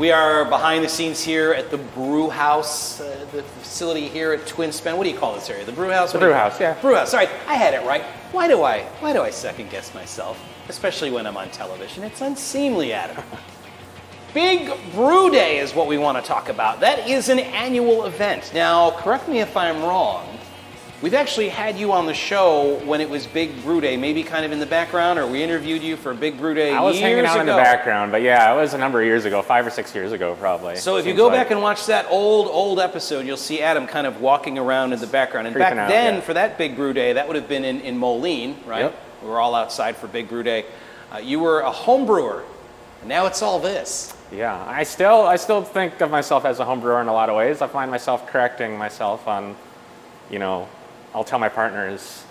We are behind the scenes here at the Brew House, the facility here at Twin Span. What do you call this area? The Brew House? The Brew House, yeah. Brew House. Sorry, I had it right. Why do I second guess myself, especially when I'm on television? It's unseemly, Adam. Big Brew Day is what we want to talk about. That is an annual event. Now, correct me if I'm wrong. We've actually had you on the show when it was Big Brew Day, maybe kind of in the background, or we interviewed you for Big Brew Day years ago. I was hanging out in the background, but yeah, it was a number of years ago, 5 or 6 years ago probably. So if you go back and watch that old episode, you'll see Adam kind of walking around in the background. And back then, for that Big Brew Day, that would have been in Moline, right? Yep. We were all outside for Big Brew Day. You were a home brewer, and now it's all this. Yeah, I still think of myself as a home brewer in a lot of ways. I find myself correcting myself on, I'll tell my partners,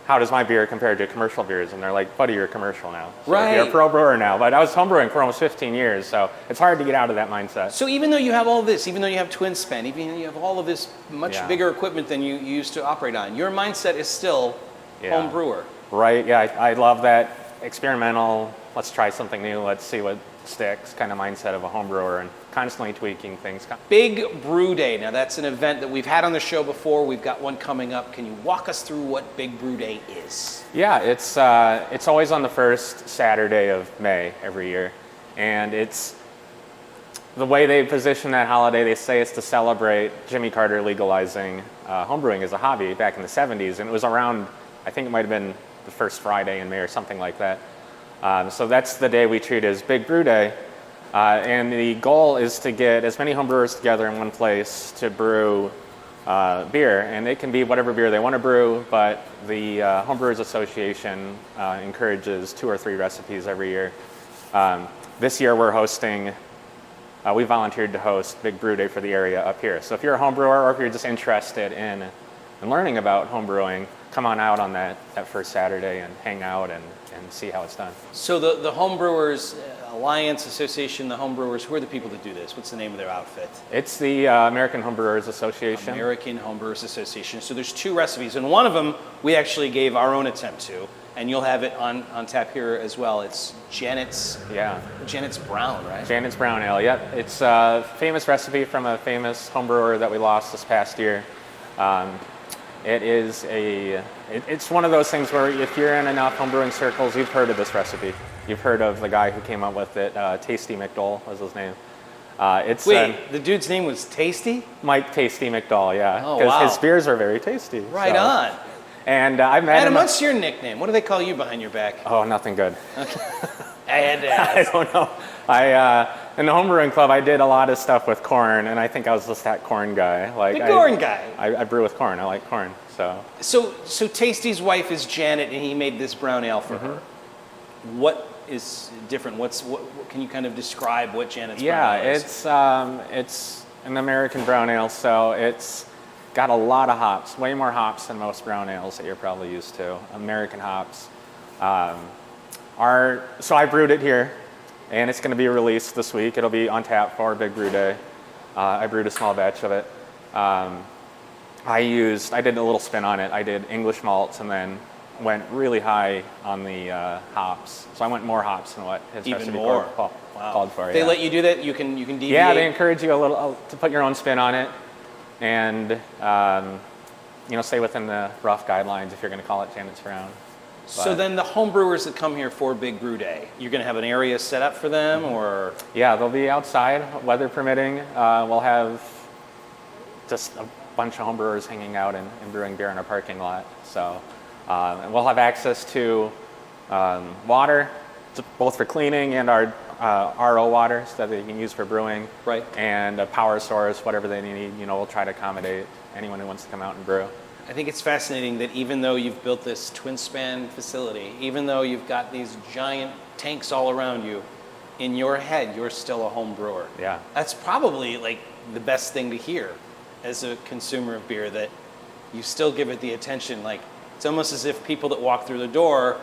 how does my beer compare to commercial beers? And they're like, buddy, you're a commercial now. So right. You're a pro brewer now. But I was homebrewing for almost 15 years, so it's hard to get out of that mindset. So even though you have all this, even though you have Twin Span, even though you have all of this much bigger equipment than you used to operate on, your mindset is still home brewer. Right, yeah, I love that experimental, let's try something new, let's see what sticks kind of mindset of a home brewer, and constantly tweaking things. Big Brew Day. Now that's an event that we've had on the show before. We've got one coming up. Can you walk us through what Big Brew Day is? Yeah, it's always on the first Saturday of May every year, and it's the way they position that holiday. They say it's to celebrate Jimmy Carter legalizing homebrewing as a hobby back in the 70s, and it was around, I think it might have been the first Friday in May or something like that. So that's the day we treat as Big Brew Day. And the goal is to get as many homebrewers together in one place to brew beer. And it can be whatever beer they want to brew, but the Homebrewers Association encourages 2 or 3 recipes every year. This year we're hosting, we volunteered to host Big Brew Day for the area up here. So if you're a homebrewer or if you're just interested in learning about homebrewing, come on out on that first Saturday and hang out and see how it's done. So the Homebrewers Alliance Association, the Homebrewers, who are the people that do this? What's the name of their outfit? It's the American Homebrewers Association. American Homebrewers Association. So there's 2 recipes, and one of them we actually gave our own attempt to, and you'll have it on tap here as well. It's Janet's Brown, right? Janet's Brown Ale, yep. It's a famous recipe from a famous homebrewer that we lost this past year. It's one of those things where if you're in enough homebrewing circles, you've heard of this recipe. You've heard of the guy who came up with it. Tasty McDowell was his name. The dude's name was Tasty? Mike Tasty McDowell, yeah. Oh, wow. His beers are very tasty. Right on. And I've met Adam, him. what's your nickname? What do they call you behind your back? Oh, nothing good. Okay. I had to ask. I don't know. In the homebrewing club, I did a lot of stuff with corn, and I think I was just that corn guy. Corn guy. I brew with corn. I like corn. So Tasty's wife is Janet, and he made this brown ale for her. What is different? What can you kind of describe what Janet's brown ale is? Yeah, it's an American brown ale, so it's got a lot of hops, way more hops than most brown ales that you're probably used to. American hops. So I brewed it here, and it's going to be released this week. It'll be on tap for Big Brew Day. I brewed a small batch of it. I did a little spin on it. I did English malts and then went really high on the hops. So I went more hops than what his recipe called for. They let you do that? You can deviate? Yeah, they encourage you a little to put your own spin on it and stay within the rough guidelines if you're going to call it Janet's Brown. So then the homebrewers that come here for Big Brew Day, you're going to have an area set up for them, or? Yeah, they'll be outside, weather permitting. We'll have just a bunch of homebrewers hanging out and brewing beer in our parking lot. So and we'll have access to water, both for cleaning and our RO water so that they can use for brewing. Right. And a power source, whatever they need. We'll try to accommodate anyone who wants to come out and brew. I think it's fascinating that even though you've built this Twin Span facility, even though you've got these giant tanks all around you, in your head, you're still a home brewer. Yeah. That's probably like the best thing to hear as a consumer of beer, that you still give it the attention. Like, it's almost as if people that walk through the door,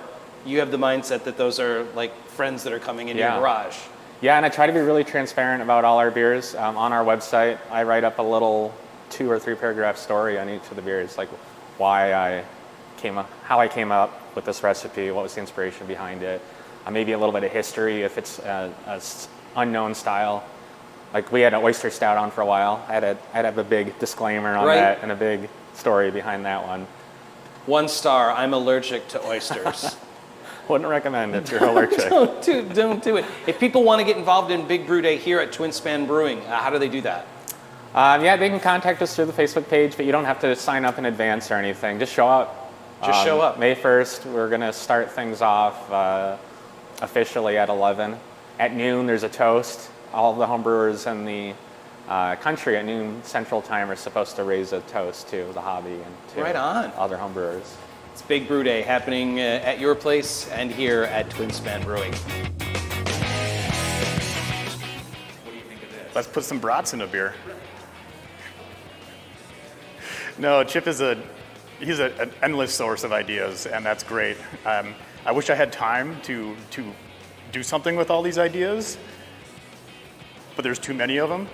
you have the mindset that those are like friends that are coming into your garage. Yeah, and I try to be really transparent about all our beers. On our website, I write up a little 2 or 3 paragraph story on each of the beers, like how I came up with this recipe, what was the inspiration behind it, maybe a little bit of history if it's an unknown style. Like we had an oyster stout on for a while. I'd have a big disclaimer on Right. that and a big story behind that one. 1 star, I'm allergic to oysters. Wouldn't recommend it if you're allergic. Don't do it. If people want to get involved in Big Brew Day here at Twin Span Brewing, how do they do that? Yeah, they can contact us through the Facebook page, but you don't have to sign up in advance or anything. Just show up. Just show up. May 1st, we're going to start things off officially at 11. At noon, there's a toast. All of the homebrewers in the country at noon Central Time are supposed to raise a toast to the hobby and to Right on. other homebrewers. It's Big Brew Day happening at your place and here at Twin Span Brewing. What do you think of this? Let's put some brats in a beer. No, Chip is he's an endless source of ideas, and that's great. I wish I had time to do something with all these ideas, but there's too many of them.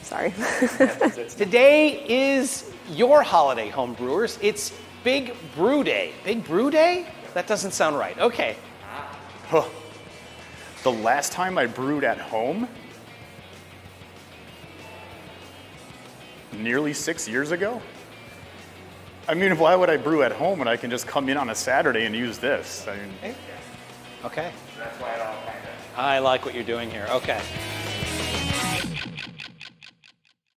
Sorry. Today is your holiday, homebrewers. It's Big Brew Day. Big Brew Day? That doesn't sound right. Okay. Huh. The last time I brewed at home, nearly 6 years ago. I mean, why would I brew at home when I can just come in on a Saturday and use this? I mean, Okay. That's why I like what you're doing here. Okay.